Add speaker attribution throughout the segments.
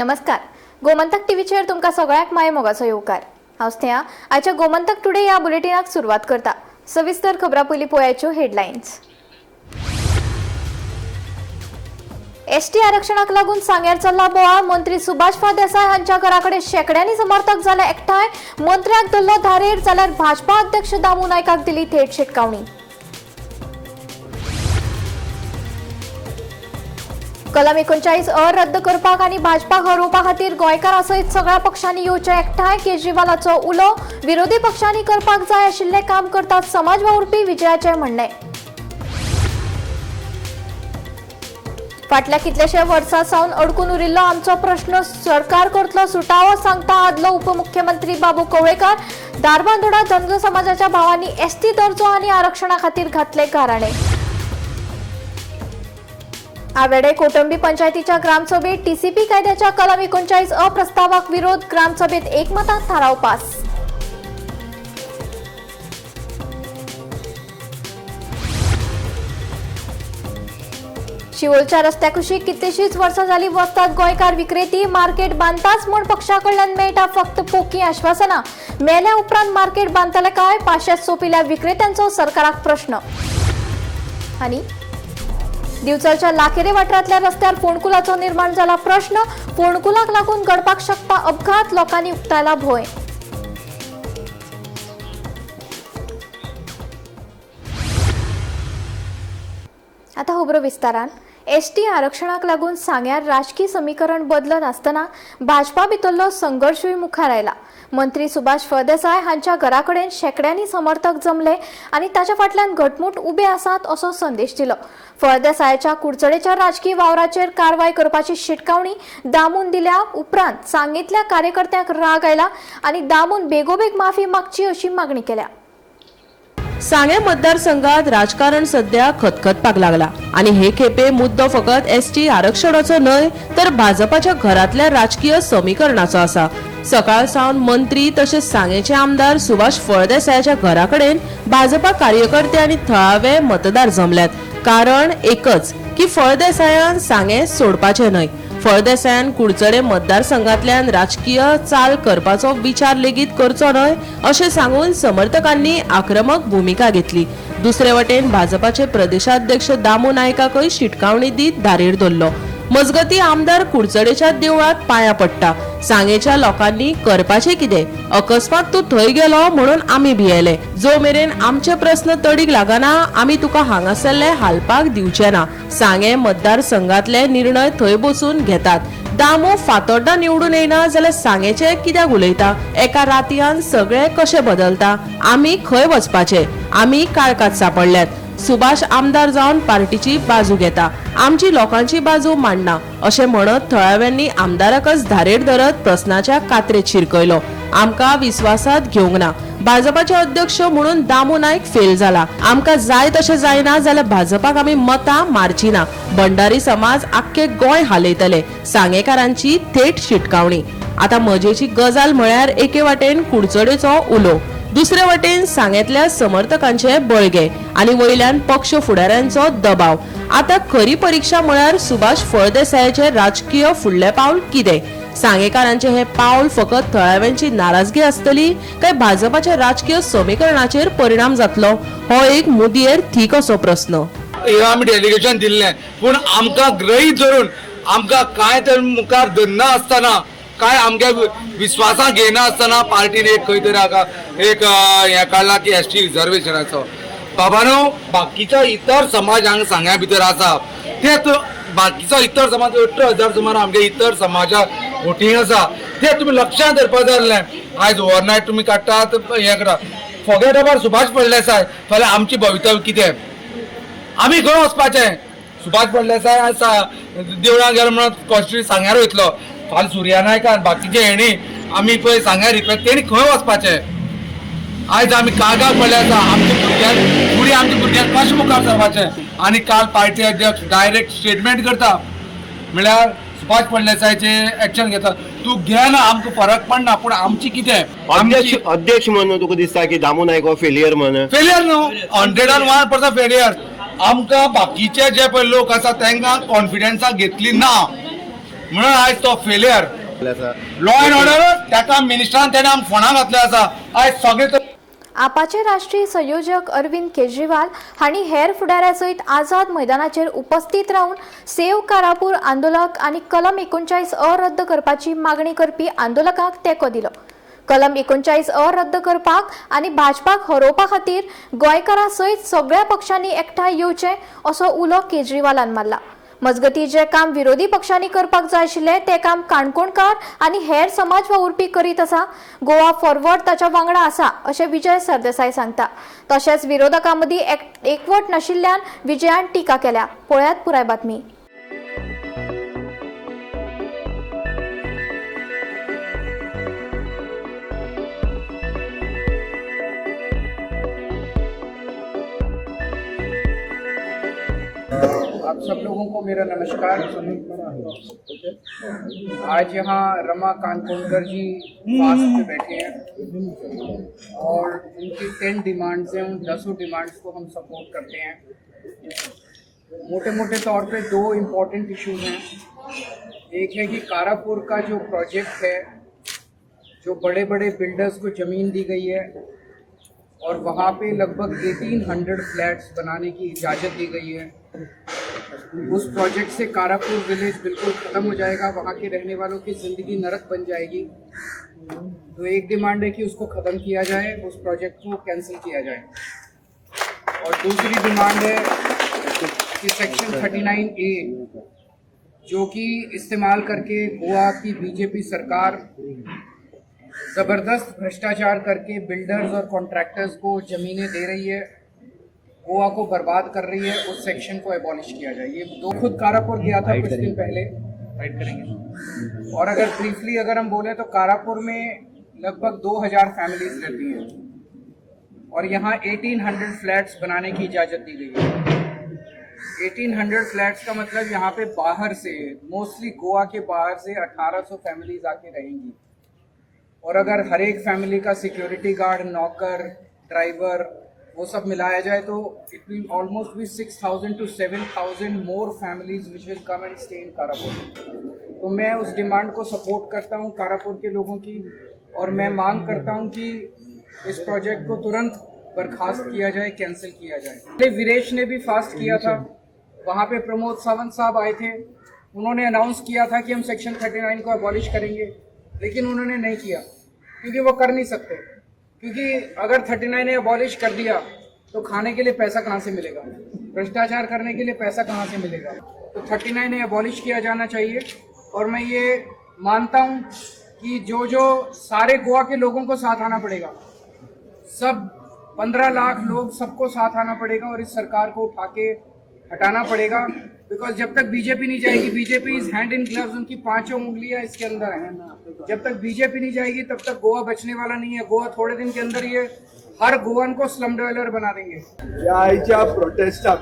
Speaker 1: नमस्कार. गोमंतक टीव्हीचेर तुमका सगळ्याक माय मोगाचो येवकार. हांव स्नेहा. आजच्या गोमंतक टुडे या बुलेटिनाक सुरुवात करता. सविस्तर खबरां पयलीं पळोवयाच्यो हेडलायन्स. एसटी आरक्षणाक लागून सांग्यार चल्ला बोवाळ. मंत्री सुभाष फळदेसाय हांच्या घराकडे शेकड्यांनी समर्थक जाले एकठांय. मंत्र्याक धरलो धारेर जाल्यार भाजपा अध्यक्ष दामू नायकाक दिली थेट शिटकावणी. कलम 39 रद्द करपाक आनी भाजपाक हरोवपा खातीर गोंयकारा सयत सगळ्या पक्षांनी येवचे एकठांय. केजरीवालाचो उलो. विरोधी पक्षांनी करपाक जाय आशिल्ले काम करतात समाज वावुरपी विजयाचे म्हणणे. फाटल्या कितलेशे वर्सां सावन अडकून उरिल्लो आमचो प्रश्न सरकार करतलो सुटावो, सांगता आदलो उपमुख्यमंत्री बाबू कवळेकार. दारबांदोडा धनगर समाजाच्या भावांनी एसटी दर्जो आनी आरक्षणा खातीर घातले गाराणे. आवेडे कौटुंबी पंचायतीच्या ग्रामसभेत टीसीपी कायद्याच्या कलम 39 प्रस्तावाक विरोध. ग्रामसभेत एकमतान थाराव पास. शिवोलच्या रस्त्या कुशीक कितलीशीच वर्सां जाली वसतात गोंयकार विक्रेती. मार्केट बांदताच म्हूण पक्षाकडल्यान मेळटा फक्त पोकी आश्वासनां. मेल्या उपरांत मार्केट बांदतले काय? पाश्यात सोंपिल्ल्या विक्रेत्यांचो सरकाराक प्रश्न. आनी दिवचलच्या लाखेरे वाठारांतल्या रस्त्यार फोंडकुलाचो निर्माण जाला प्रश्न. फोंडकुलाक लागून घडपाक शकता अपघात. लोकांनी उक्तायला भंय. आता खबरो विस्तारान. एसटी आरक्षणाक लागून सांग्यार राजकीय समीकरण बदलत आसतना भाजपा भितरलो संघर्शूय मुखार आयला. मंत्री सुभाष फळदेसाय हांच्या घराकडेन शेकड्यांनी समर्थक जमले आनी ताच्या फाटल्यान घटमूट उबे आसात असो संदेश दिलो. फळदेसायाच्या कुडचडेच्या राजकीय वावराचेर कारवाय करपाची शिटकावणी दामून दिल्या उपरांत सांगेतल्या कार्यकर्त्यांक राग आयला आनी दामून बेगोबेग माफी मागची अशी मागणी केल्या.
Speaker 2: सांगे मतदारसंघात राजकारण सध्या खतखतपाक लागला आणि हे खेपे मुद्दो फकत एसटी आरक्षणाचो न्हय तर भाजपाच्या घरातल्या राजकीय समीकरणाचो आसा. सकाळ सावन मंत्री तसेच सांगेचे आमदार सुभाष फळदेसायाच्या घराकडेन भाजपा कार्यकर्ते आणि थळावे मतदार जमल्यात. कारण एकच की फळदेसायान सांगे सोडपाचे न्हय. फळदेसायान कुडचडे मतदारसंघातल्यान राजकीय चाल करपाचो विचार लेगीत करचो न्हय अशें सांगून समर्थकांनी आक्रमक भूमिका घेतली. दुसरे वटेन भाजपाचे प्रदेशाध्यक्ष दामू नायकाकय शिटकावणी दीत धारेर धरलो. मजगती आमदार कुडचडेच्या देवळात पांया पडटा. सांगेच्या लोकांनी करपाचे कितें? अकस्मात तूं थंय गेलो म्हणून आमी भियेले. जो मेरेन आमचे प्रश्न तडीक लागना आमी तुका हांगासरले हालपाक दिवचे ना. सांगे मतदारसंघातले निर्णय थंय बसून घेतात. दामू फातोड्डा निवडून येना जाल्यार सांगेचे कित्याक उलयता? एका रातयान सगळे कशे बदलता? आमी खंय वचपाचे? आमी काळकात सापडल्यात. सुभाष आमदार जावन पार्टीची बाजू घेता, आमची लोकांची बाजू मांडना अशें म्हणत थळाव्यांनी आमदाराकच धारेर धरत प्रश्नाच्या कात्रेत शिरकयलो. आमकां विश्वासात घेवंक ना. भाजपाचे अध्यक्ष म्हणून दामू नायक फेल जाला. आमकां जाय तशें जायना जाल्यार भाजपाक आमी मतां मारची ना. भंडारी समाज आख्खे गोंय हालयतले. सांगेकारांची थेट शिटकावणी. आता मजेची गजाल म्हळ्यार एके वाटेन कुडचडेचो उलो, दुसरे वटेन सांगेतल्या समर्थकांचे बळगे आणि वयल्यान पक्ष फुडाऱ्यांचो दबाव. आता खरी परीक्षा म्हळ्यार सुभाष फळदेसायाचे राजकीय फुडले पावल कितें? सांगेकारांचे हे पावल फकत थळाव्यांची नाराजगी आसतली काय भाजपाच्या राजकीय समीकरणाचेर परिणाम जातलो? हो एक मुदयेर थीक असो प्रश्न.
Speaker 3: आमी डेलिगेशन दिल्ले पूण आमकां ग्रहीत धरून आमकां काय तर मुखार धरना आसतना काय आमच्या विश्वासात घेना आसतना पार्टीने एक खंय तरी एक हे काढला की एसटी रिजर्वेशनाचो. बाबानो बाकीच्या इतर समाज हांगा सांग्या भितर आसा ते बाकीचो इतर समाज 18,000 सुमार आमच्या इतर समाजा वोटींग आसा ते तुमी लक्षांत धरपाक जाय. आयज ओवरनायट तुमी काडटात हे करा. Forget about Subhash Phaldesai. फाल्यां आमची भवितव्य कितें? आमी खंय वचपाचें? सुभाष फळदेसाय आसा देवळां गेलो म्हणून कॉन्स्टिट्युएंसी सांग्यार वयतलो. फाल सुर्या नायकान बाकीचे हेणी आमी पळय सांग्यार रिपेट तेणी खंय वचपाचें? आयज आमी काळगाक पडले आसा. आमच्या भुरग्यांक फुडें आमच्या भुरग्यांक कशें मुखार सरपाचें? आनी काल पार्टी अध्यक्ष डायरेक्ट स्टेटमेंट करता म्हळ्यार सुभाष फळदेसायचे एक्शन घेता. तूं घे ना आमकां फरक पडना पूण आमची कितें?
Speaker 4: अध्यक्ष म्हणून तुका दिसता की दामू नायक हो फेलियर म्हणून?
Speaker 3: फेलियर न्हू, 101% फेलियर. आमकां बाकीचे जे पळय लोक आसा तांकां कॉन्फिडन्साक घेतली ना. म्हणून आयज तो फेलियर लॉ अँड ऑर्डर ताका मिनिस्टरान तेणे आमकां फोंडां घातले आसा आयज सगळे
Speaker 1: आपाचे राष्ट्रीय संयोजक अरविंद केजरीवाल हांणी हेर फुडाऱ्या सयत आझाद मैदानाचेर उपस्थित रावन सेव कारापूर आंदोलक आनी कलम 39 रद्द करपाची मागणी करपी आंदोलकांक तेंको दिलो. कलम 39 रद्द करपाक आनी भाजपाक हरोवपा खातीर गोंयकारां सयत सगळ्या पक्षांनी एकठांय येवचें असो उलो केजरीवालान मारला. मजगतीं जे काम विरोधी पक्षांनी करपाक जाय आशिल्लें तें काम काणकोणकार आनी हेर समाज वावुरपी करीत आसा. गोवा फॉरवर्ड ताच्या वांगडा आसा अशें विजय सरदेसाय सांगता. तशेंच विरोधकां मदीं एकवट नाशिल्ल्यान विजयान टिका केल्या. पळयात पुराय बातमी.
Speaker 5: आप सब लोगों को मेरा नमस्कार। आज यहाँ रमा कानकोणकर जी फास्ट पे बैठे हैं और उनकी 10 डिमांड्स हैं, उन 10 डिमांड्स को हम सपोर्ट करते हैं। मोटे मोटे तौर पे 2 इम्पोर्टेंट इश्यूज हैं। एक है कि कारापुर का जो प्रोजेक्ट है, जो बड़े बड़े बिल्डर्स को ज़मीन दी गई है और वहाँ पे लगभग 1800 फ्लैट्स बनाने की इजाज़त दी गई है, उस प्रोजेक्ट से कारापुर विलेज बिल्कुल ख़त्म हो जाएगा, वहाँ के रहने वालों की ज़िंदगी नरक बन जाएगी। तो एक डिमांड है कि उसको ख़त्म किया जाए, उस प्रोजेक्ट को कैंसिल किया जाए। और दूसरी डिमांड है कि सेक्शन 39A जो कि इस्तेमाल करके गोवा की बीजेपी सरकार ज़बरदस्त भ्रष्टाचार करके बिल्डर्स और कॉन्ट्रैक्टर्स को ज़मीनें दे रही है, गोवा को बर्बाद कर रही है, उस सेक्शन को एबॉलिश किया जाए। ये दो खुद कारापुर गया था कुछ दिन पहले, राइट करेंगे। और अगर ब्रीफली अगर हम बोले तो कारापुर में लगभग 2000 फैमिलीज रहती हैं और यहाँ 1800 फ्लैट्स बनाने की इजाज़त दी गई है। 1800 फ्लैट्स का मतलब यहाँ पे बाहर से, मोस्टली गोवा के बाहर से 1800 फैमिलीज आके रहेंगी। और अगर हर एक फैमिली का सिक्योरिटी गार्ड, नौकर, ड्राइवर वो सब मिलाया जाए तो it will almost be 6000 to 7000 more families which will come and stay in Karapur. तो मैं उस डिमांड को सपोर्ट करता हूँ कारापुर के लोगों की, और मैं मांग करता हूँ कि इस प्रोजेक्ट को तुरंत बर्खास्त किया जाए, कैंसिल किया जाए। वीरेश ने भी फास्ट किया था, वहाँ पे प्रमोद सावंत साहब आए थे, उन्होंने अनाउंस किया था कि हम सेक्शन 39 को अबॉलिश करेंगे, लेकिन उन्होंने नहीं किया क्योंकि वो कर नहीं सकते। क्योंकि अगर 39 अबॉलिश कर दिया तो खाने के लिए पैसा कहाँ से मिलेगा, भ्रष्टाचार करने के लिए पैसा कहाँ से मिलेगा। तो 39 अबॉलिश किया जाना चाहिए। और मैं ये मानता हूँ कि जो जो सारे गोवा के लोगों को साथ आना पड़ेगा, सब 15 लाख लोग, सबको साथ आना पड़ेगा और इस सरकार को उठा के हटाना पड़ेगा। बिकॉज जब तक बीजेपी नहीं जाएगी, BJP is hand in gloves, उनकी 5 उंगलियां इसके अंदर हैं। जब तक बीजेपी नहीं जाएगी तब तक गोवा बचने वाला नहीं है। गोवा थोड़े दिन के अंदर ये हर गोवन को स्लम डेव्हलपर बना देंगे।
Speaker 6: ह्या आयच्या प्रोटेस्टाक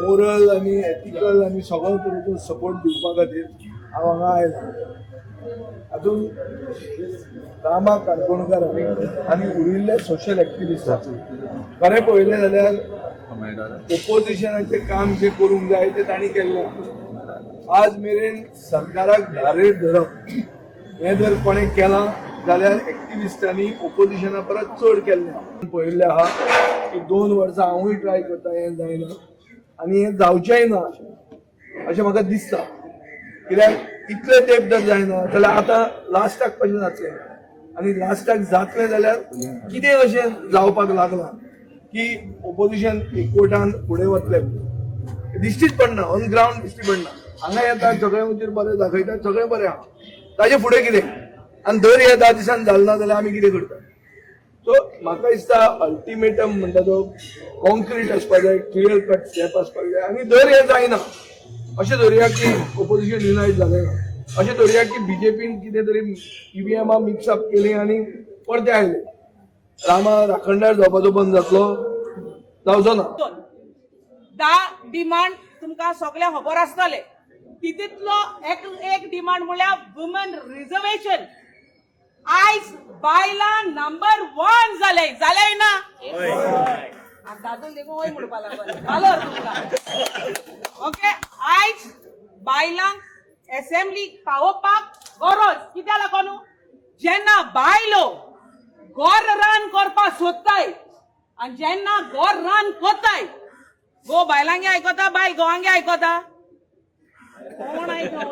Speaker 6: मोरल आनी एथिकल आनी सगळ्या तरेचो सपोर्ट दिवपा खातीर हांव हांगा आयला। हातूंत रामा काणकोणकार आनी उरिल्ले सोशल एक्टिविस्ट खरें पळयलें जाल्यार ओपोजिशनाचें काम जें करूंक जाय तें तांणी केल्लें। आज मेरेन सरकाराक धारेर धरप हें जर कोणें केलां जाल्यार एक्टिविस्टांनी ओपोजिशना परत चड केल्लें पळयल्लें आहा की 2 वर्सां हांवूय ट्राय करता, हें जायना आनी हें जावचेंय ना अशें म्हाका दिसता। कित्याक इतले तेंप जर जायना जाल्यार आतां लास्टाक कशें जातलें, आनी लास्टाक जातलें जाल्यार कितें अशें जावपाक लागलां की ओपोजिशन कोर्टान फुडें वतलें दिश्टीच पडना, ऑन ग्रावंड दिश्टी पडना। हांगा येता सगळें उचेर बरें दाखयता, सगळें बरें आहा, ताजे फुडें कितें, आनी दर ह्या 10 दिसान जालें ना जाल्यार आमी कितें करता। सो म्हाका दिसता अल्टिमेटम म्हणटा तो कॉन्क्रीट आसपाक जाय, क्लियर कट स्टेप आसपाक जाय, आनी दर हें जायना अशें धरया की ओपोजिशन युनायट जालें ना, अशें धरया की बीजेपीन कितें तरी ईव्हीएमां मिक्सअप केली आनी परते आयले, रामा राखणदार जावपाचो बंद जातलो, जावचो ना।
Speaker 7: 10 डिमांड तुमकां सगळ्या खबर आसतले। तितूंतलो एक डिमांड म्हळ्यार वुमन रिजर्वेशन। आयज बायलां नंबर 1 जाले ना। दादू देखून वय म्हणपाक लागलो ओके। आयज बायलांक असेंब्ली पावोवपाक गरज कित्याक लागून जेन्ना बायलो घर रान करपाक सोदताय आनी जेन्ना घर रान करताय गो बायलांगे आयकता बायल गोवांगे आयकता कोण आयकता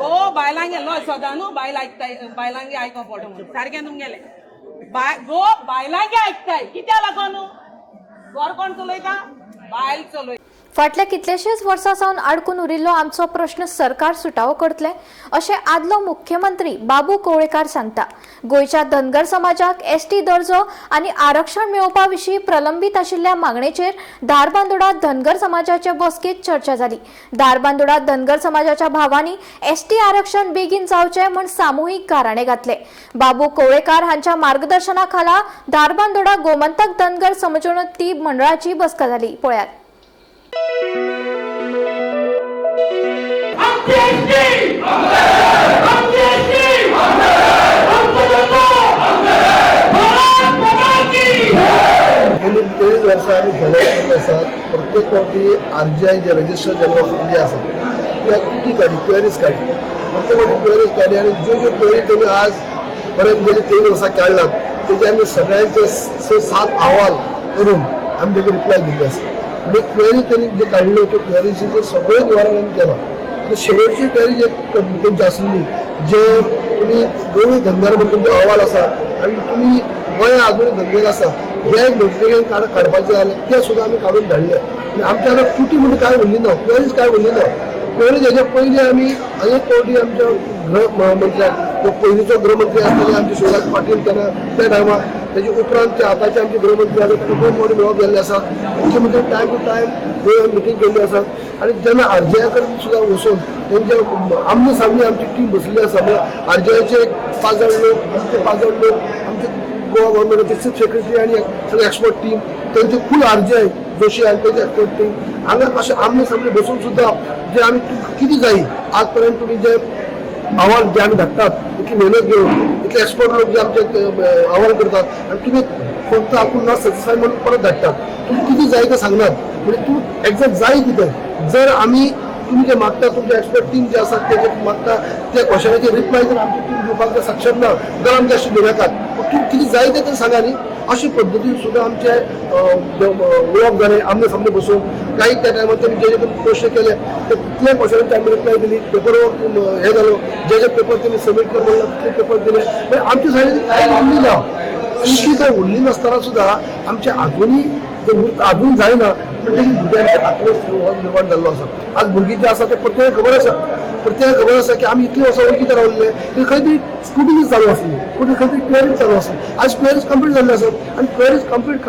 Speaker 7: गो बायलांगे लो सदा न्हू बायल आयकताय बायलांगे आयको पडटा म्हणून सारकें तुमगेलें गो बायलांगे आयकताय कित्याक लागून घर कोण चलयता बायल चलयता
Speaker 1: फाटल्या कितलेशेच वर्सां सावन आडकून उरिल्लो आमचो प्रश्न सरकार सुटावो करतले अशें आदलो मुख्यमंत्री बाबू कवळेकार सांगता. गोंयच्या धनगर समाजाक एसटी दर्जो आनी आरक्षण मेळोवपा विशीं प्रलंबीत आशिल्ल्या मागणेचेर धारबांदोडा धनगर समाजाचे बसकेंत चर्चा जाली. धारबांदोडा धनगर समाजाच्या भावांनी एसटी आरक्षण बेगीन जावचें म्हूण सामुहीक गाराणे घातले. बाबू कवळेकार हांच्या मार्गदर्शना खाला धारबांदोडा गोमंतक धनगर समजोनोती मंडळाची बसका जाली. पळयात.
Speaker 6: गेली 23 वर्सां आमी फॉलो आसात. प्रत्येक फावटी RGI जे रजिस्टर जाल्लो फुडली आसा त्या किती काडी क्वेरीज काडली प्रत्येक फावटी क्वेरीज काडली आनी ज्यो क्वेरी तेमी आज पर्यंत गेली 3 वर्सां काडल्यात तेजे आमी सगळ्यांचे 6-7 अहवाल करून आमी तेका रिप्लाय दिल्ले आसा. म्हणजे क्वेरी त्यांनी जे काढले ते क्वेरीचे सगळं निवारण केलं. आणि शेवटची क्वेरी जे तुमची असलेली जे तुम्ही दोन्ही धंद्यार म्हणून तुमचे अहवाल असा आणि तुम्ही गोंया अजून धंदेर आसा हे नोटिफिकेशन काडपाचे जाले ते सुद्धा आम्ही काढून धाडले. आणि आमच्या आता त्रुटी म्हणून काय उरली ना क्वेरीज काय उरली ना. क्वेरीज हेच्या पयलीं आमी अनेक फावटी आमच्या गृहमंत्र्याक पयलींचो गृहमंत्री आसलेले आमचे शिवराज पाटील तेन्ना त्या टायमार तेजे उपरांत ते आतांचे आमचे गृहमंत्री आसा ते खूब मोठे मेळोवप गेल्ले आसा. मुख्यमंत्री टायम टू टायम मिटींग केल्ली आसा आनी जेन्ना RGI कडेन सुद्दां वचून तेंचे आमने सामने आमची टीम बसली आसा. म्हणजे RGIचे 5 जाण लोक आमचे 5 जाण लोक आमचे गोवा गव्हर्मेंटाचे चीफ सेक्रेटरी आनी सगळे एक्सपर्ट टीम त्यांचे फूल RGI जोशी आनी तेजे एक्सपर्ट टीम हांगा अशें आमने सामने बसून सुद्दां जे आमी कितें जाय आज पर्यंत तुमी जे अहवाल जे आमी धाडटात इतली मेहनत घेवन इतले एक्सपर्ट लोक जे आमचे अहवाल करतात आनी तुमी फक्त आपूण ना सॅटिस्फाय म्हणून परत धाडटात. तुमी कितें जाय तें सांगनात. म्हणजे तूं एक्झॅक्ट जाय कितें जर आमी तुम्ही जे मागता तुमचे एक्सपर्ट टीम जे आसात ते मागता त्या क्वेश्चनाचे रिप्लाय जर आमची टीम दिवपाक जर सक्षम ना जाल्यार आमचे अशें भिनाकात. तूं कितें जाय तें सांगा न्ही. अशे पद्दतीन सुद्दां आमचे उलोवप जालें आमने सामने बसून काही त्या टायमार तेमी जे प्रश्न केले ते कितल्या क्वेश्चनांची आमी रिप्लाय दिली. पेपर हे जालो जे पेपर तेमी सबमीट कर म्हणला तितले पेपर दिले. म्हणजे आमचे सायडीन कांय उरली ना. इतली काय उरली नासतना सुद्दां आमचे अजूनही अजून जायना म्हणजे भुरग्यांचे आत्मविश्वास निर्माण जाल्लो आसा. आज भुरगीं जे आसा ते प्रत्येक खबर आसा की आमी इतली वर्सां वळखीचे रावल्ले की खंय तरी स्कुटीज चालू आसली खंय तरी क्वेरीज चालू आसली. आज क्वेरीज कंप्लीट जाल्ले आसात आनी क्वेरीज कंप्लीट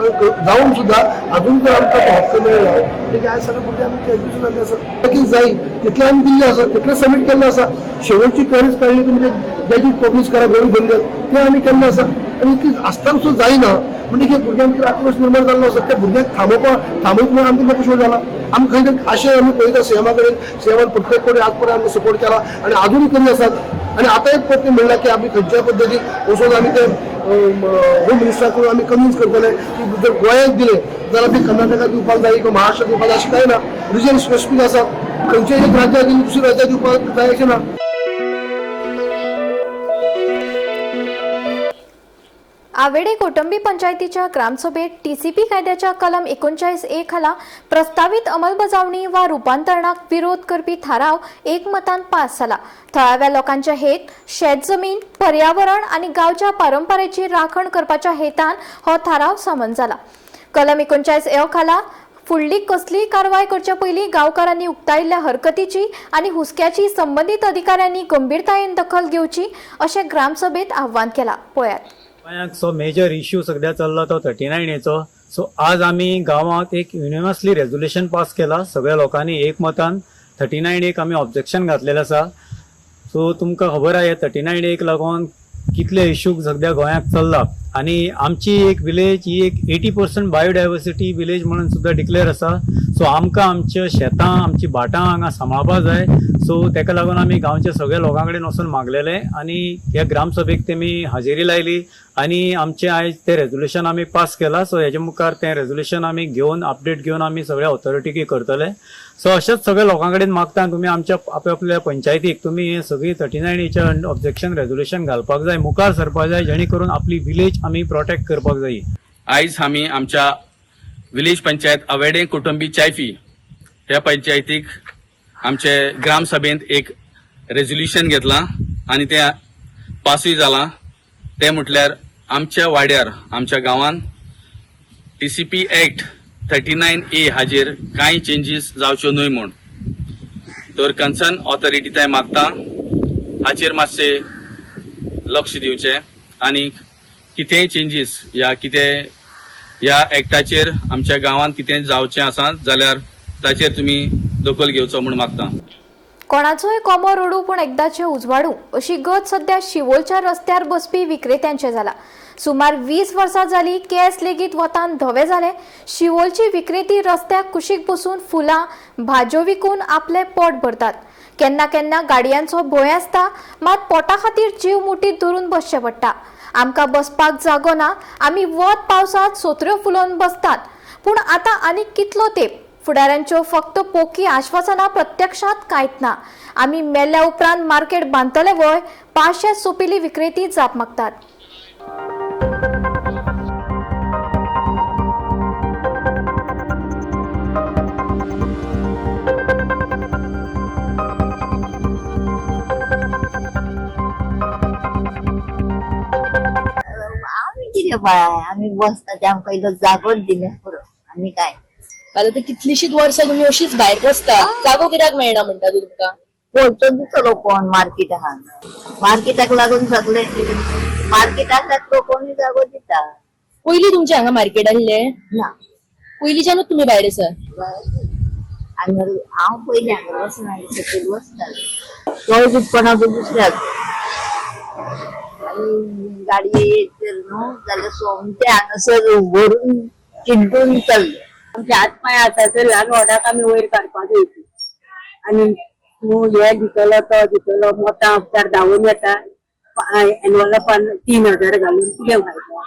Speaker 6: जावन सुद्दां अजून जर आमकां तो हक्क मेळना म्हणजे आज सगळे भुरगे आमी कन्फ्युजन जाल्ले आसा. कितें जाय तितले आमी दिल्ले आसा तितले सबमीट केल्ले आसा. शेवटची क्वेरीज काडली तुमी जेजी पब्लीश करा गरी बंद ते आमी केल्ले आसा. आनी इतली आसतना सुद्दां जायना म्हणजे की भुरग्यांक आत्मविश्वास निर्माण जाल्लो आसा. त्या भुरग्यांक थांबोवपाक म्हणून आमकां कशें जाला आमी खंय तरी अशें आमी पळयता सीएमा कडेन सीएमान प्रत्येक कडेन आज पर्यंत आमी सपोर्ट केला आनी अजूनय करी आसात. आनी आतां एक प्रयत्न म्हणला की आमी खंयच्याय पद्दतीन वचून आमी ते होम मिनिस्टराकडून आमी कन्विन्स करतले की जर गोंयाक दिले जाल्यार ते कर्नाटकाक दिवपाक जाय किंवा महाराष्ट्राक दिवपाक जाय अशें कांय ना. रिजन स्पेसिफीक आसात. खंयच्याय एक राज्याक दिली दुसऱ्या राज्याक दिवपाक जाय अशें ना.
Speaker 1: आवेडे कौटुंबी पंचायतीच्या ग्रामसभेत TCP कायद्याच्या कलम 39A खाला प्रस्तावित अंमलबजावणी वा रूपांतरणाक विरोध करपी थाराव एकमतान पास जाला. थळाव्या लोकांचे हेत शेतजमीन पर्यावरण आणि गावच्या परंपरेची राखण करपाच्या हेतान हो थाराव सामन जाला. कलम 39A खाला फुडली कसलीय कारवाय करचे पयलीं गांवकारांनी उक्तायिल्ल्या हरकतीची आनी हुस्क्याची संबंधीत अधिकाऱ्यांनी गंभीरतायेन दखल घेवची अशें ग्रामसभेत आव्हान केला. पळयात.
Speaker 8: गोंयांत सो मेजर इश्यू सध्या चल्ला तो 39A. सो आज आमी गांवांत एक युनिवर्सली रेजोल्युशन पास केला. सगळ्या लोकांनी एकमतान 39A आमी ऑब्जेक्शन घातलेलें आसा. सो तुमकां खबर आहा 39A लागून कितले इश्यूक सध्या गोंयांत चल्ला आनी आमची एक विलेज ही एक 80% बायोडायवर्सिटी विलेज म्हणून सुद्धा डिक्लेअर आसा. सो आमकां आमच्या शेतां आमची भाटां हांगा सांबाळपा जाय. सो तेका लागून आमी गांवच्या सगळ्या लोकां कडेन वचून मागलेले आनी ह्या ग्रामसभेक तेमी हाजेरी लायली आनी आमचे आयज ते रेजोल्युशन आमी पास केला. सो हेजे मुखार तें रेजोल्युशन आमी घेवन अपडेट घेवन आमी सगळ्या ऑथॉरिटीक करतले. सो अशेंच सगळ्या लोकां कडेन मागता तुमी आमच्या आपल्या पंचायतीक तुमी हे सगळी 39A ऑब्जेक्शन रेजोल्युशन घालपाक जाय, मुखार सरपाक जाय, जेणे करून आपली विलेज आमी प्रोटेक्ट करपाक जाय.
Speaker 9: आयज आमी आमच्या विलेज पंचायत अवेडे कुटुंबी चायफी ह्या पंचायतीक आमचे ग्रामसभेंत एक रेजोल्युशन घेतलां आनी तें पासूय जालां. ते म्हटल्यार आमच्या वाड्यार आमच्या गांवांत TCP एक्ट 39A हाजेर कांय चेंजीस जावच्यो न्हय म्हूण. तर कन्सर्न ऑथॉरिटी थंय मागता हाचेर मातशें लक्ष दिवचें आनी कितेंय चेंजीस ह्या एक्टाचेर आमच्या गांवांत कितें जावचें आसा जाल्यार ताचेर तुमी दखल घेवचो म्हूण मागता.
Speaker 1: कोणाचोय कोमो रडू पूण एकदांचे उजवाडू अशी गत सध्या शिवोलच्या रस्त्यार बसपी विक्रेत्यांचे जाला. सुमार 20 वर्सां जाली केस लेगीत वतान धवे जाले. शिवोलची विक्रेती रस्त्याक कुशीक बसून फुलां भाज्यो विकून आपले पोट भरतात. केन्ना केन्ना गाडयांचो भंय आसता, मात पोटा खातीर जीव मुठीत धरून बसचें पडटा. आमकां बसपाक जागो ना, आमी वत पावसांत सोत्र्यो फुलोवन बसतात. पूण आतां आनीक कितलो तेंप? फुडाऱ्यांच्यो फक्त पोकी आश्वासनां प्रत्यक्षात कांयच ना. आमी मेल्ल्या उपरांत मार्केट बांदतले वय 500 सोंपिल्ली विक्रेती जाप मागतात.
Speaker 10: आम्ही किती बाय आम्ही बसता ते आमकां इल्लो जागोच दिले पुरो आनी काय.
Speaker 11: आता कितलीशीच वर्सां तुम्ही अशीच भायर बसता, जागो कित्याक मेळना म्हणटा तूं तुमकां?
Speaker 10: पळचो दिसलो कोण मार्केट आहा, मार्केटाक लागून सगळे मार्केटाक कोणी जागो दिता.
Speaker 11: पयलीं तुमचे हांगा मार्केट आसले
Speaker 10: ना
Speaker 11: पयलींच्यानूच तुम्ही भायर आसा?
Speaker 10: हांव पयलीं हांगा बसना सकयल बसतालें चोय दुखपणाचो दुसऱ्याक आनी गाडयेचेर न्हू जाल्यार सोमते हांगासर व्हरून चिंतून चल्ले.
Speaker 11: आमचे हात पांय आसा ते ल्हान व्हडाक आमी वयर काडपाक येता आनी तूं हे दितलो तो दितलो मोठा उपचार धांवून येता एनवलपान 3000 घालून कितें फायदो?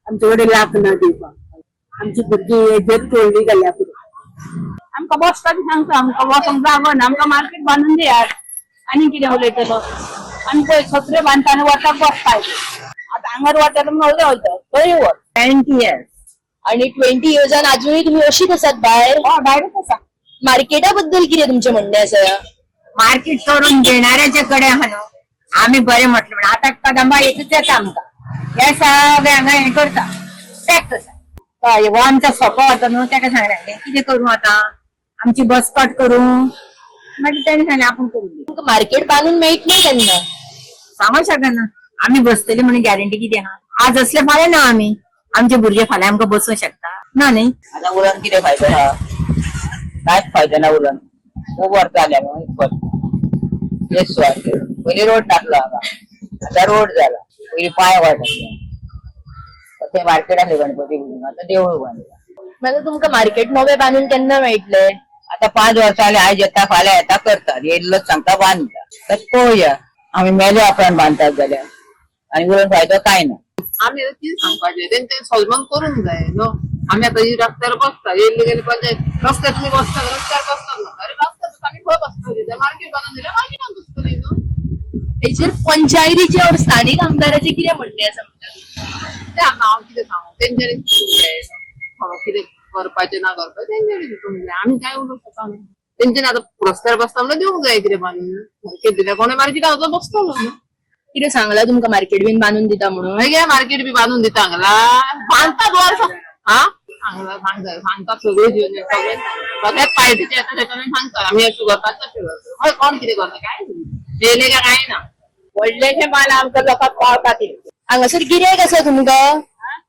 Speaker 11: आमचे कडेन लाख ना दिवपाक. आमची भुरगीं हेजेर चोळली जाल्या पुरो. आमकां बसपाक सांगता, आमकां वचोंक जागो ना, आमकां मार्केट बांदून दियात. आनी कितें उलयतलो? आमी पळय सत्रे बांदताना वताक बसताय. आतां हांगर वता म्हणून वयता खंय वच 20 years
Speaker 10: आणि 20 yearsन अजूनही तुम्ही अशीच आसात भायर?
Speaker 11: भायरच आसा.
Speaker 10: मार्केटा बद्दल कितें तुमचे म्हणणे आसा?
Speaker 11: मार्केट करून देणाऱ्याचे कडे आहा न्हू, आम्ही बरे म्हटलं म्हणून आता कदंबा येतच येता आमकां हे सगळे हांगा हे करता टॅक्स आसा. हो आमचा सोपो होता न्हू, ताका सांगलें कितें करूं आतां आमची बस कट करूं. मागीर ताणें सांगलें आपूण करून दी.
Speaker 10: तुमकां मार्केट बांदून मेळट न्ही केन्ना?
Speaker 11: सांगूंक शकना आमी बसतली म्हणून गॅरंटी कितें आहा? आज असले फाल्यां ना आमी, आमचे भुरगे फाल्यां आमकां बसूंक शकता ना न्ही.
Speaker 7: आता उलन किती फायदो हा? कांयच फायदो ना उलन. खूब वर्सां जाल्या पयलीं रोड नासलो हांगा, आतां रोड जाला. पयलीं पांय वाटले ते मार्केट आसले गणपती म्हणून, आतां देवूळ बांदला.
Speaker 10: मागीर तुमकां मार्केट नवे बांदून केन्ना मेळटले?
Speaker 7: आता 5 वर्सां जाली आयज येता फाल्यां येता करतात. येयल्लोच सांगता बांदता. तर पळोवया आमी मेले उपरांत बांदतात जाल्यार आनी उलन फायदो कांय ना.
Speaker 12: आमी कितें सांगपाचें तेंचे सॉल्व करूंक जाय न्हू. आमी आतां रस्त्यार बसता येयल्ली गेली पंचायत रस्त्यार तुमी बसता रस्त्यार बसतात म्हाका अरे रस्त्यार आमी खंय बसतली मार्केट बांदून दिल्यार मार्केटान बसतली न्हू.
Speaker 10: हेचेर पंचायतीचे और स्थानिक आमदाराचे कितें म्हणणे आसा म्हणटा?
Speaker 12: ते आतां हांव कितें सांगू तेंच्यांनी चिंतूंक जाय न्हू. कितें करपाचें ना करपाचें तेंच्यांनी चिंतूंक जाय. आमी कांय उलोवंक शकना. तेंच्यांनी आतां रस्त्यार बसता म्हणल्यार दिवंक जाय कितें बांदून. मार्केट दिल्यार कोणें मार्केटान वचून बसतलो न्हू.
Speaker 10: कितें सांगला तुमकां मार्केट बीन बांदून दिता म्हणून?
Speaker 12: मागीर मार्केट बी बांदून दिता हांगला बांदतात वर्सां हा हांगला सांगतात सगळे सगळ्यात फायद्याचे येता तेका सांगतात आमी अशें करतात तशें करतात. हय कोण कितें करता काय येयले काय कांय ना. व्हडलेशें माल आमकां लोकांक पावतात.
Speaker 10: हांगासर गिरायक आसा तुमकां?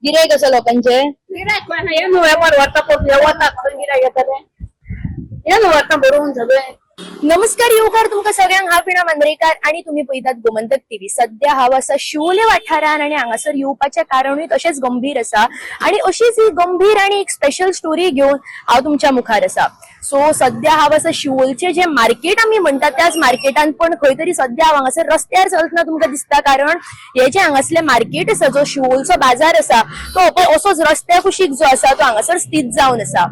Speaker 10: गिरायक आसा लोकांचे?
Speaker 12: गिरायक कोण हे न्हू वेपार व्हरता पळय हे वतात खंय गिरायक येतले हे न्हू व्हरता भरून सगळे.
Speaker 10: नमस्कार येवकार तुमकां सगळ्यांक. हांव वीणा मांद्रेकार आणि तुम्ही पळयतात गोमंतक टीव्ही. सध्या हांव आसा शिवोले वाठारान आणि हांगासर येवपाचें कारणूय तशेंच गंभीर आसा आणि अशीच ही गंभीर आणि एक स्पेशल स्टोरी घेवन हांव तुमच्या मुखार आसा. सो सध्या हांव असं शिवोलचे जे मार्केट आम्ही म्हणतात त्याच मार्केटान पण खंय तरी सध्या हांव हांगासर रस्त्यार चलतना तुमकां दिसता, कारण हे जे हांगासले मार्केट आसा, जो शिवोलचो बाजार आसा तो असोच रस्त्या कुशीक जो आसा तो हांगासर स्थित जावन आसा.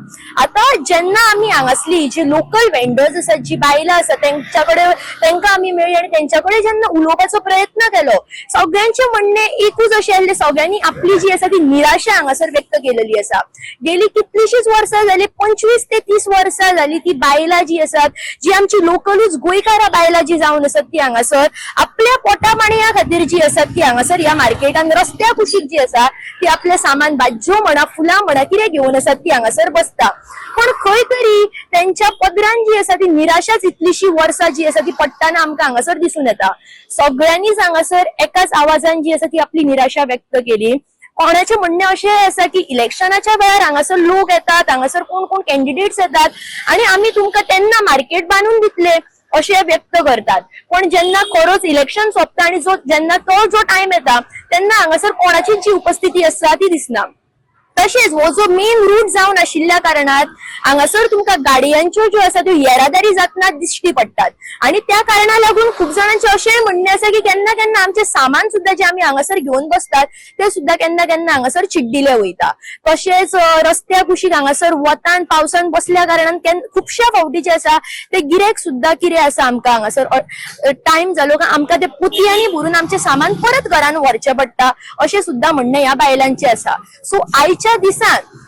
Speaker 10: आता जेन्ना आमी हांगासली जी लोकल वेंडर्स आसात, जी बायलां आसा, तांकां आमी मेळ्ळी आनी तेंच्याकडे जेन्ना उलोवपाचो प्रयत्न केलो, सगळ्यांचे म्हणणे एकूच अशें आसलें, सगळ्यांनी आपली जी आसा ती निराशा हांगासर व्यक्त केलेली आसा. गेली कितलीशीच वर्सां जाली, 25 ते 30 वर्सां जाली, ती बायलां जी आसात, जी आमची लोकलूच गोंयकारां बायलां जी जावन आसात, ती हांगासर आपल्या पोटा पाणया खातीर जी आसात ती हांगासर ह्या मार्केटान रस्त्या कुशीक जी आसा ती आपले सामान, भाज्यो म्हणा, फुलां म्हणा, कितें घेवन आसात ती हांगासर बसता. पण खंय तरी त्यांच्या पदरान जी आसा ती निराशाच इतलीशी वर्सां जी आसा ती पडटाना आमकां हांगासर दिसून येता. सगळ्यांनीच हांगासर एकाच आवाजान जी आसा ती आपली निराशा व्यक्त केली. कोणाचे म्हणणे अशें आसा की इलेक्शनाच्या वेळार हांगासर लोक येतात, हांगासर कोण कोण कॅन्डिडेट्स येतात आणि आमी तुमकां तेन्ना मार्केट बांदून दितले अशें व्यक्त करतात. पण जेन्ना खरोच इलेक्शन सोंपता आणि जेन्ना तो जो टायम येता तेन्ना हांगासर कोणाची जी उपस्थिती आसा ती दिसना. तशेंच हो जो मेन रूट जावन आशिल्ल्या कारणान हांगासर तुमकां गाडयांच्यो ज्यो आसा त्यो येरादारी जातना दिश्टी पडटात आणि त्या कारणाक लागून खूप जाणांचे अशेंय म्हणणे आसा की केन्ना केन्ना आमचे सामान सुद्धा जे आमी हांगासर घेवन बसतात ते सुद्धा केन्ना केन्ना हांगासर चिड्डिले वयता. तशेंच रस्त्या कुशीक हांगासर वतान पावसान बसल्या कारणान खुबश्या फावटी जे आसा ते गिरेक सुद्धा कितें आसा आमकां हांगासर टायम जालो काय आमकां ते पुतयांनी भरून आमचे सामान परत घरान व्हरचें पडटा अशें सुद्धा म्हणणे ह्या बायलांचे आसा. सो आयच्या दिसान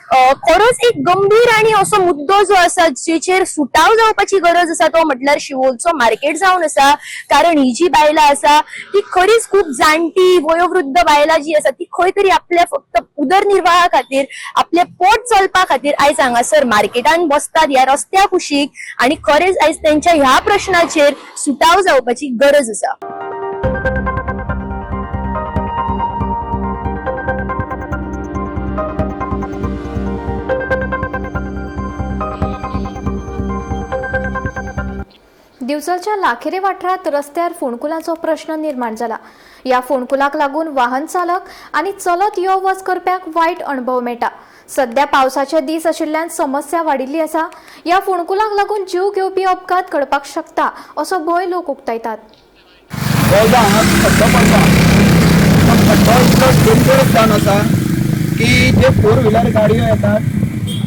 Speaker 10: खरोच एक गंभीर आणि असो मुद्दो जो आसा जेचेर सुटाव जावपाची गरज आसा तो म्हटल्यार शिवोलचो मार्केट जावन आसा. कारण ही जी बायलां आसा ती खरीच खूप जाणटी वयोवृद्ध बायलां जी आसा ती खंय तरी आपल्या फक्त उदरनिर्वाहा खातीर, आपले पोट चलपा खातीर आयज हांगासर मार्केटान बसतात ह्या रस्त्या कुशीक आणि खरेच आयज त्यांच्या ह्या प्रश्नाचेर सुटाव जावपाची गरज आसा.
Speaker 1: दिवसाच्या लाखेरे वाठारात रस्त्यार फोणकुलांचो प्रश्न निर्माण जाला. या फोणकुलाक लागून वाहन चालक आणि चलत यो वच करप्याक वायट अणभव मेळटा. सध्या पावसाचे दीस आशिल्ल्यान समस्या वाडिल्ली आसा. या फोणकुलाक लागून जीव घेवपी अपघात घडपाक शकता असो भंय लोक उक्तायतात.
Speaker 5: की जे 4 व्हीलर गाडयो येतात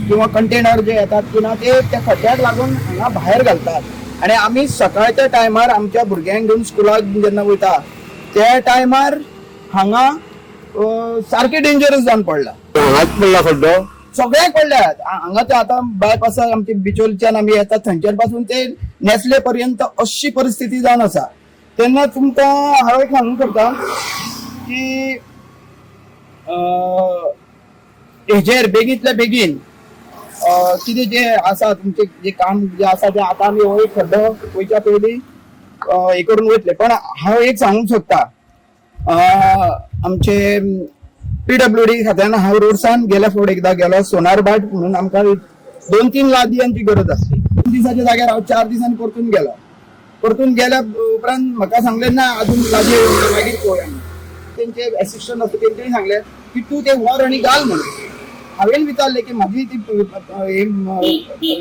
Speaker 5: किंवा कंटेनर जे येतात किंवा ते त्या खड्ड्याक लागून हांगा भायर घालतात आणि आम्ही सकाळच्या टायमार आमच्या भुरग्यांक घेऊन स्कुलाक जेन्ना वयता त्या टायमार हांगा सारखे डेंजरस जावन पडला.
Speaker 4: हांगाच पडला खड्डो,
Speaker 5: सगळ्याक पडल्यात. हांगा ते आतां बायपासाक आमचे बिचोलच्यान आमी येतात थंयच्यान पासून ते नेसले पर्यंत अशी परिस्थिती जावन आसा. तेन्ना तुमकां हांव एक सांगूंक सोदतां की हेजेर बेगींतल्या बेगीन कितें जे आसा तुमचे जे काम जे आसा ते आतां आमी हो एक खड्डो वयच्या पयलीं हे करून वयतले. पण हांव एक सांगूंक सोदतां आमचे PWD खात्यान हांव रोडसान गेल्या फावट एकदां गेलो. सोनारबाट म्हणून आमकां 2-3 लादयांची गरज आसली. 3 दिसाच्या जाग्यार हांव 4 दिसांनी परतून गेलो. परतून गेल्या उपरांत म्हाका सांगलें ना अजून लादयो मागीर पळोवया. तेंचे असिस्टंट आसा तेंच्यांनी सांगलें की तूं ते व्हर आनी घाल म्हणून. हांवेन विचारलें की म्हाजी ती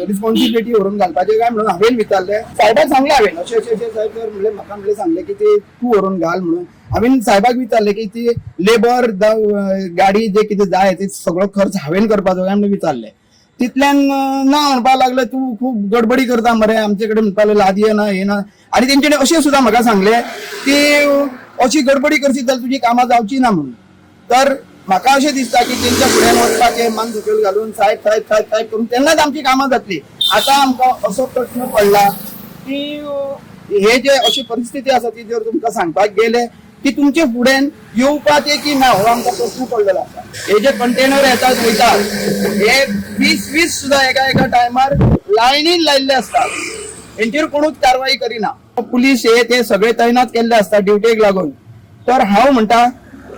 Speaker 5: रिस्पॉन्सिबिलिटी व्हरून घालपाचें काय म्हणून हांवेन विचारलें. साहेबाक सांगलें हांवेन अशें अशें साहेब तर म्हणलें म्हाका म्हणलें सांगलें की ते तूं व्हरून घाल म्हणून. हांवेन साहेबाक विचारलें की ती लेबर गाडी जे कितें जाय ते सगळो खर्च हांवेन करपाचो काय म्हणून विचारलें. तितल्यान ना म्हणपाक लागले तूं खूब गडबडी करता मरे, आमचे कडेन म्हणपाक लागले ना हे ना. आनी तेंच्यांनी अशें सुद्दां म्हाका सांगलें की अशी गडबडी करशी जाल्यार तुजी कामां जावची ना म्हणून. तर म्हाका अशें दिसता की तेंच्या फुड्यान वचपाचें मान सकयल घालून साहेब साहेब साहेब साहेब करून तेन्नाच आमची कामां जातली. आतां आमकां असो प्रश्न पडला की हे जे अशी परिस्थिती आसा ती जर तुमकां सांगपाक गेले की तुमचे फुड्यान येवपाचें की ना हो आमकां प्रश्न पडलेलो आसा. हे जे कंटेनर येतात वयतात हे 20 सुद्दां एका टायमार लायनीन लायिल्ले आसतात. हेंचेर कोणूच कारवाई करिना. पुलीस हे ते सगळे तैनात केल्ले आसता ड्युटेक लागून. तर हांव म्हणटा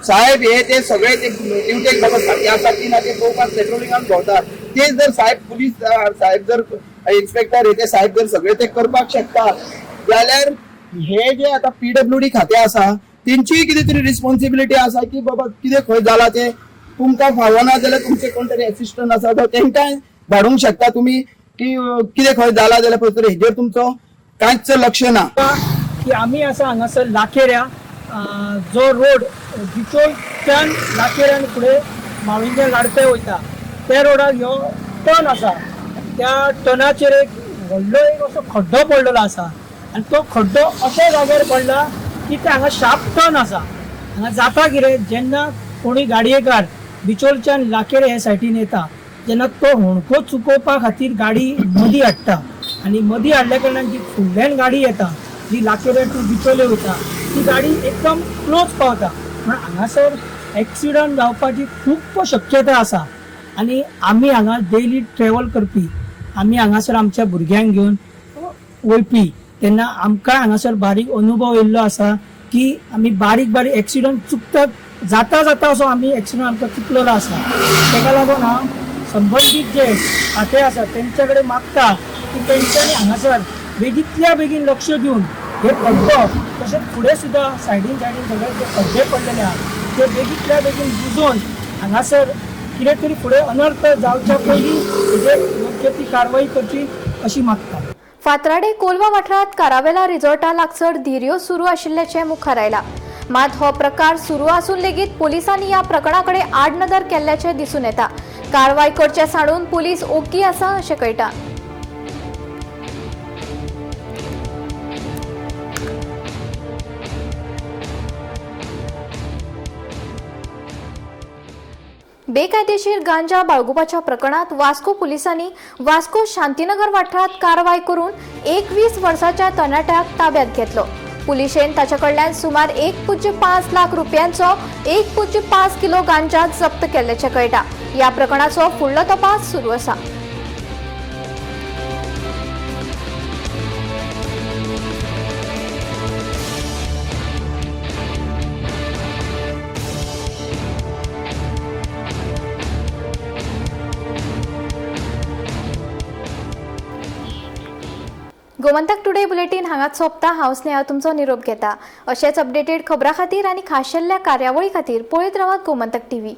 Speaker 5: साहेब हे ते सगळे ते ड्युटेक बसतात ह्या साठी ना ते पळोवपाक पेट्रोलिंगान भोंवतात. ते जर साहेब पुलीस साहेब जर इन्स्पेक्टर हे ते साहेब जर सगळे ते करपाक शकतात जाल्यार हे जे आता PWD खाते आसा तेंची कितें तरी रिस्पॉन्सिबिलिटी आसा की बाबा कितें खंय जाला ते तुमकां फावना जाल्यार तुमचे कोण तरी असिस्टंट आसा तो तेंकां धाडूंक शकता तुम्ही. की कितें खंय जाला जाल्यार पळय तर हेजेर तुमचो कांयच लक्ष ना.
Speaker 7: की आम्ही असं हांगासर लाखेऱ्या जो रोड बिचोलच्यान लाखेऱ्यान फुडें माविंच्यान लाडपे वयता त्या रोडाक ह्यो टर्न आसा. त्या टर्नाचेर एक व्हडलो एक असो खड्डो पडलेलो आसा आनी तो खड्डो अशा जाग्यार पडला की ते हांगा शार्प टर्न आसा. हांगा जाता कितें, जेन्ना कोणी गाडयेकार बिचोलच्यान लाखेरे हे सायडीन येता जेन्ना तो होणको चुकोवपा खातीर गाडी मदीं हाडटा आनी मदीं हाडल्या कारणान जी फुडल्यान गाडी येता जी लाखेरे टू बिचोले वयता ती गाडी एकदम क्लोज पावता. पूण हांगासर एक्सिडंट जावपाची खूब शक्यता आसा आनी आमी हांगा डेली ट्रॅव्हल करपी, आमी हांगासर आमच्या भुरग्यांक घेवन वयपी तेन्ना आमकां हांगासर बारीक अनुभव येयल्लो आसा की आमी बारीक बारीक एक्सिडंट चुकतात जाता जाता असो आमी एक्सिडंट आमकां चुकलेलो आसा. ताका लागून हांव संबंदीत जे खाते आसा तेंच्या कडेन मागता की तेंच्यांनी हांगासर बेगींतल्या बेगीन लक्ष दिवन हे खड्डो तशेंच फुडें सुद्दां सायडीन सगळे जे खड्डे पडलेले आहा ते बेगींतल्या बेगीन बुजोवन हांगासर कितें तरी फुडें अनर्थ जावच्या पयलीं हेजेर योग्य ती कारवाई करची अशी मागता.
Speaker 1: फातराडे कोलवा वाठारात कारावेला रिझॉर्टा लागसर धिऱ्यो सुरू आशिल्ल्याचे मुखार आयला. मात हो प्रकार सुरू आसून लेगीत पोलिसांनी या प्रकरणाकडे आडनदर केल्ल्याचे दिसून येता. कारवाय करचे सांडून पोलीस ओग्गी आसा अशें कळटा. बेकायदेशीर गांजा बाळगुपाच्या प्रकरणात वास्को पोलिसांनी वास्को शांतीनगर वाठारात कारवाय करून 21 वर्साच्या तरणाट्याक ताब्यात घेतलो. पुलिशेन ताच्या कडल्यान सुमार 1.5 लाख रुपयांचो 1.5 किलो गांजा जप्त केल्ल्याचे कळटा. या प्रकरणाचो फुडलो तपास सुरू आसा. गोमंतक टुडे बुलेटिन हांगाच सोंपता. हांव स्नेहा तुमचो निरोप घेता. अशेच अपडेटेड खबरां खातीर आनी खाशेल्ल्या कार्यावळी खातीर पळयत रावात गोमंतक टीव्ही.